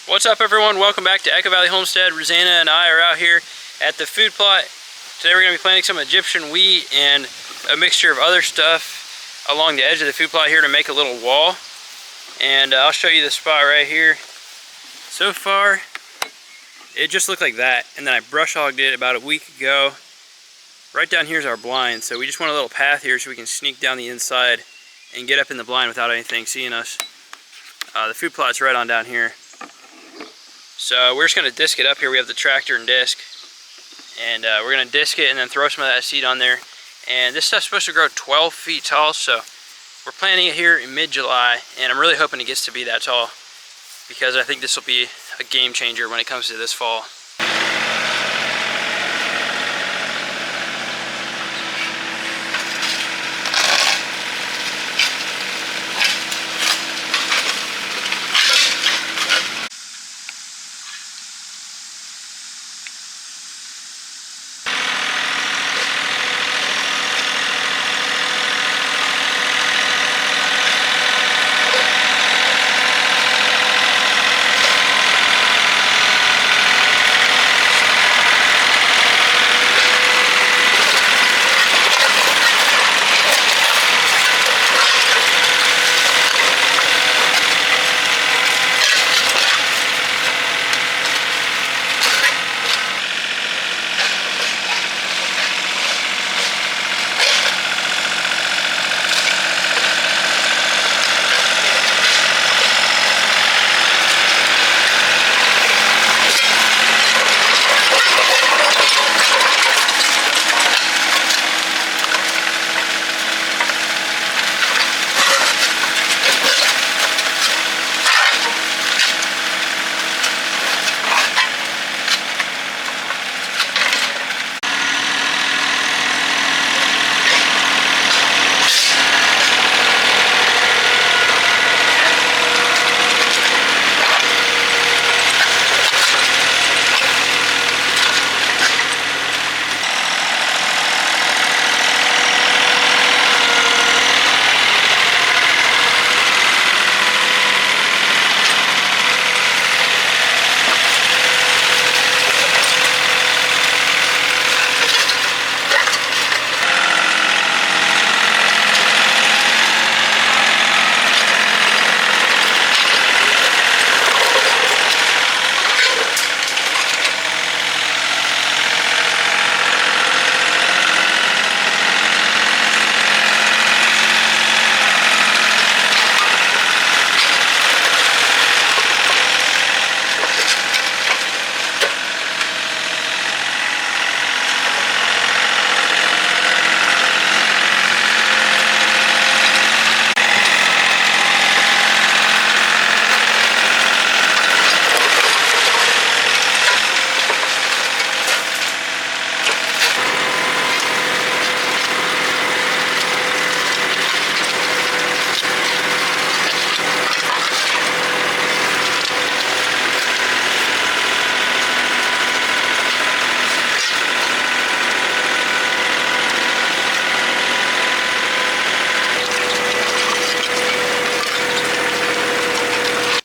What's up, everyone? Welcome back to Echo Valley Homestead. Rosanna and I are out here at the food plot. Today we're going to be planting some Egyptian wheat and a mixture of other stuff along the edge of the food plot here to make a little wall. And I'll show you the spot right here. So far, it just looked like that. And then I brush hogged it about a week ago. Right down here is our blind. So we just want a little path here so we can sneak down the inside and get up in the blind without anything seeing us. The food plot's right on down here. So we're just going to disc it up here. We have the tractor and disc. And we're going to disc it and then throw some of that seed on there. And this stuff's supposed to grow 12 feet tall. So we're planting it here in mid-July. And I'm really hoping it gets to be that tall, because I think this will be a game changer when it comes to this fall.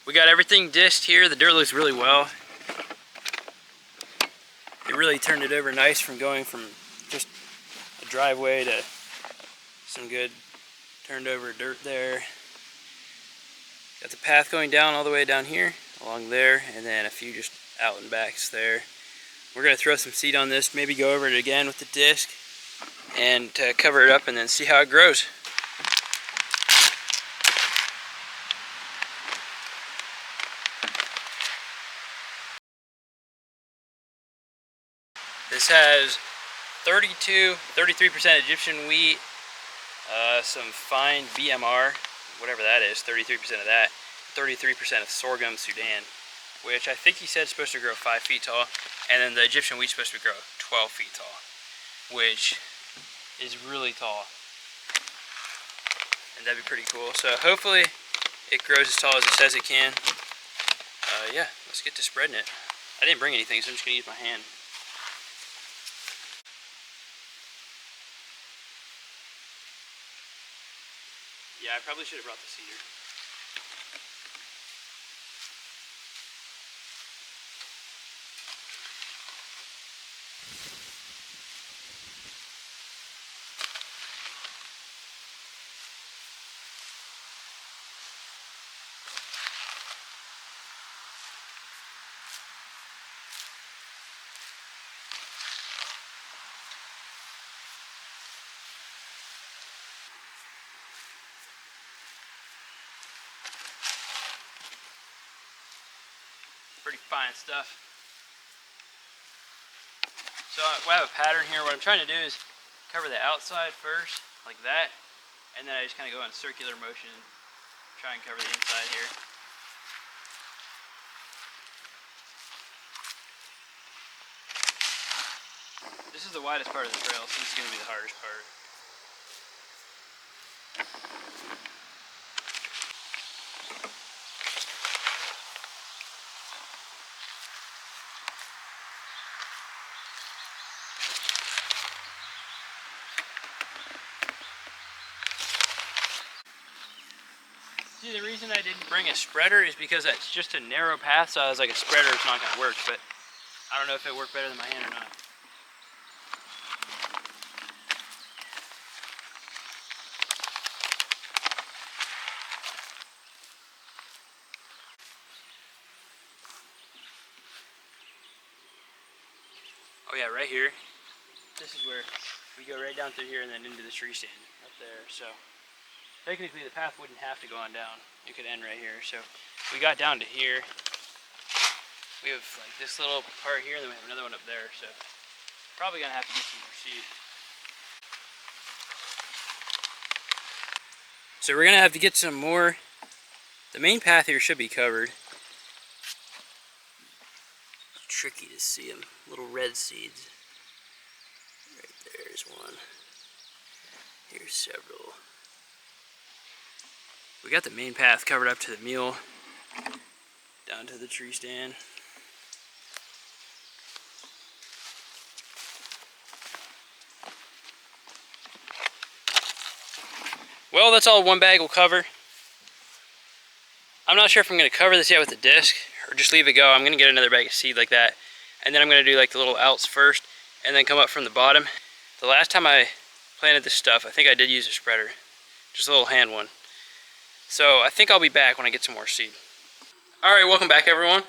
We got everything disced here. The dirt looks really well. It really turned it over nice from going from just a driveway to some good turned over dirt there. Got the path going down all the way down here, along there, and then a few just out and backs there. We're going to throw some seed on this, maybe go over it again with the disc and cover it up and then see how it grows. This has 33% Egyptian wheat, some fine BMR, whatever that is, 33% of that, 33% of sorghum Sudan, which I think he said is supposed to grow 5 feet tall, and then the Egyptian wheat is supposed to grow 12 feet tall, which is really tall, and that'd be pretty cool. So hopefully it grows as tall as it says it can. Yeah, let's get to spreading it. I didn't bring anything, so I'm just going to use my hand. Yeah, I probably should have brought the cedar. Pretty fine stuff. So I have a pattern here. What I'm trying to do is cover the outside first, like that, and then I just kind of go in circular motion and try and cover the inside here. This is the widest part of the trail, so this is going to be the hardest part. See, the reason I didn't bring a spreader is because it's just a narrow path, so I was like, a spreader is not going to work, but I don't know if it worked better than my hand or not. Oh yeah, right here. This is where we go right down through here and then into the tree stand up there. So technically the path wouldn't have to go on down. It could end right here. So we got down to here. We have like this little part here and then we have another one up there. So probably gonna have to get some more seed. So we're gonna have to get some more. The main path here should be covered. Tricky to see them, little red seeds. Right there's one. Here's several. We got the main path covered up to the mule, down to the tree stand. Well, that's all one bag will cover. I'm not sure if I'm going to cover this yet with the disc or just leave it go. I'm going to get another bag of seed like that, and then I'm going to do like the little outs first and then come up from the bottom. The last time I planted this stuff, I think I did use a spreader, just a little hand one. So I think I'll be back when I get some more seed. Alright, welcome back everyone.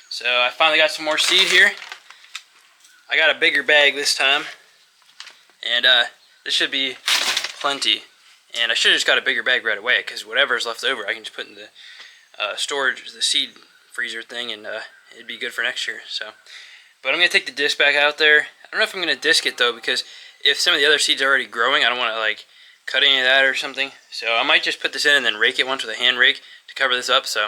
So I finally got some more seed here. I got a bigger bag this time, and this should be plenty. And I should have just got a bigger bag right away, because whatever's left over I can just put in the storage, the seed freezer thing, and it'd be good for next year. So, but I'm gonna take the disc back out there. I don't know if I'm gonna disc it though, because if some of the other seeds are already growing, I don't want to like cut any of that or something. So I might just put this in and then rake it once with a hand rake to cover this up. So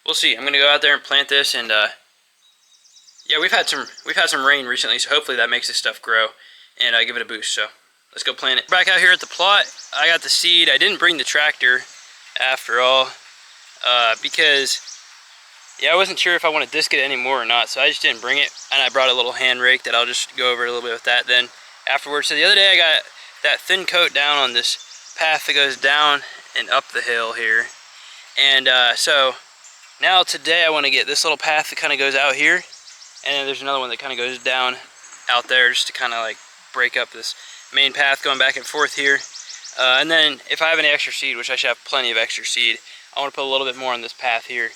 we'll see. I'm gonna go out there and plant this, and yeah, we've had some rain recently, so hopefully that makes this stuff grow and give it a boost. So let's go plant it. Back out here at the plot, I got the seed. I didn't bring the tractor after all. Because yeah, I wasn't sure if I want to disc it anymore or not, so I just didn't bring it, and I brought a little hand rake that I'll just go over a little bit with that then afterwards. So the other day I got that thin coat down on this path that goes down and up the hill here, and so now today I want to get this little path that kind of goes out here, and then there's another one that kind of goes down out there just to kind of like break up this main path going back and forth here. And then if I have any extra seed, which I should have plenty of extra seed, I want to put a little bit more on this path here,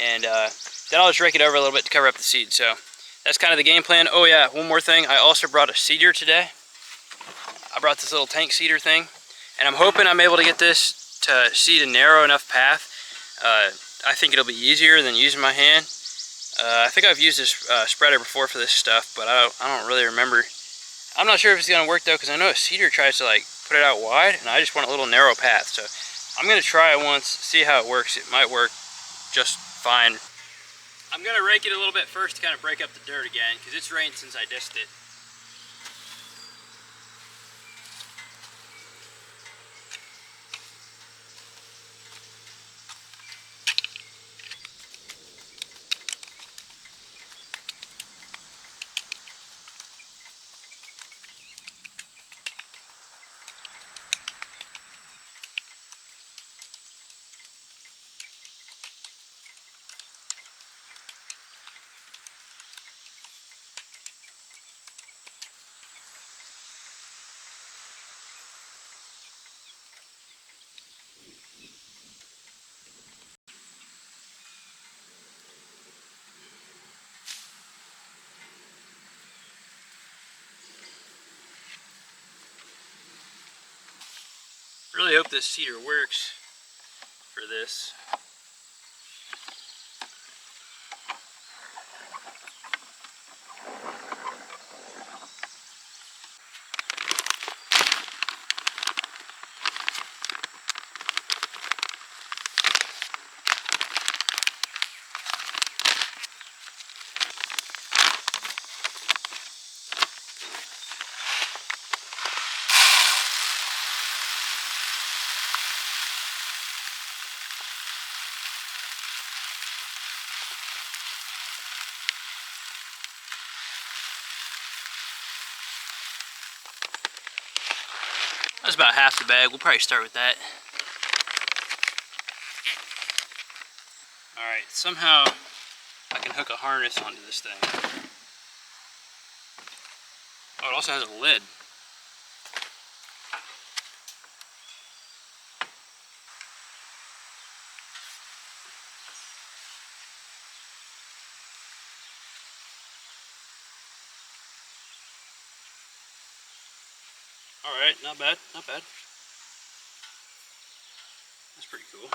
and then I'll just rake it over a little bit to cover up the seed. So that's kind of the game plan. Oh yeah, one more thing. I also brought a seeder today. I brought this little tank seeder thing, and I'm hoping I'm able to get this to seed a narrow enough path. I think it'll be easier than using my hand. I think I've used this spreader before for this stuff, but I don't really remember. I'm not sure if it's going to work though, because I know a seeder tries to like put it out wide, and I just want a little narrow path. So I'm going to try it once, see how it works. It might work just fine. I'm going to rake it a little bit first to kind of break up the dirt again, because it's rained since I disked it. Really hope this seeder works for this. That's about half the bag. We'll probably start with that. Alright, somehow I can hook a harness onto this thing. Oh, it also has a lid. Alright, not bad, not bad. That's pretty cool.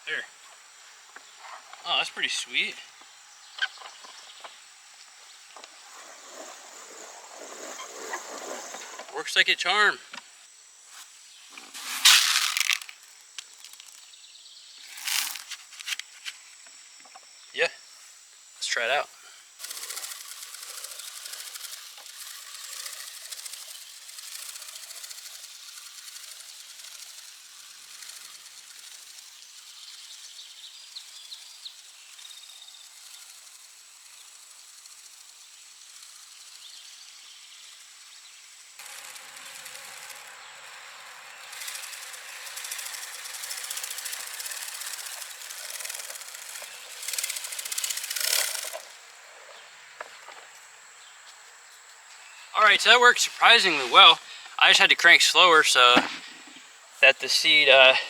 There. Oh, that's pretty sweet. Works like a charm. Yeah, let's try it out. Alright, so that worked surprisingly well. I just had to crank slower so that the seed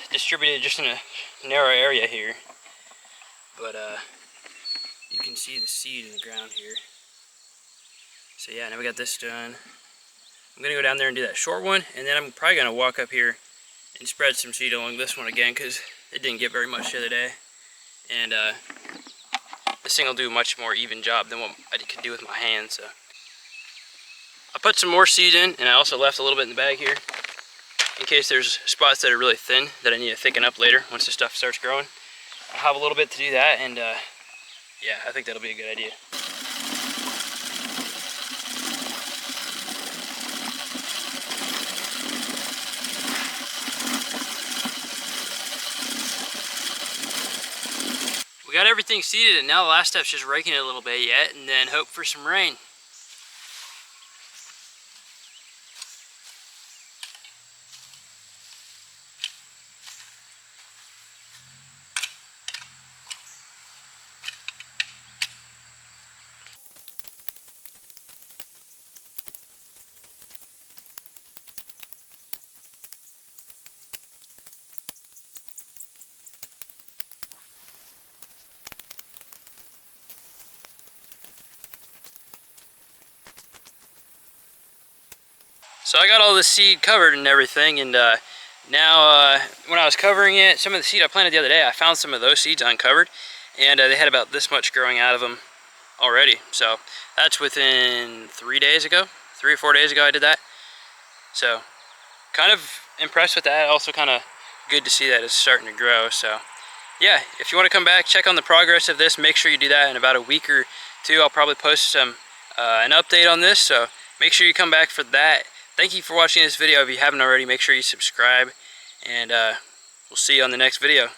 distributed just in a narrow area here. But you can see the seed in the ground here. So yeah, now we got this done. I'm going to go down there and do that short one, and then I'm probably going to walk up here and spread some seed along this one again because it didn't get very much the other day. And this thing will do a much more even job than what I could do with my hands. So I put some more seed in, and I also left a little bit in the bag here in case there's spots that are really thin that I need to thicken up later once the stuff starts growing. I'll have a little bit to do that, and yeah, I think that'll be a good idea. We got everything seeded, and now the last step's just raking it a little bit yet, and then hope for some rain. So I got all the seed covered and everything, and now when I was covering it, some of the seed I planted the other day, I found some of those seeds uncovered, and they had about this much growing out of them already. So that's within 3 days ago, 3 or 4 days ago I did that. So kind of impressed with that. Also kind of good to see that it's starting to grow. So yeah, if you want to come back, check on the progress of this, make sure you do that in about a week or two. I'll probably post some an update on this, so make sure you come back for that. Thank you for watching this video. If you haven't already, make sure you subscribe, and we'll see you on the next video.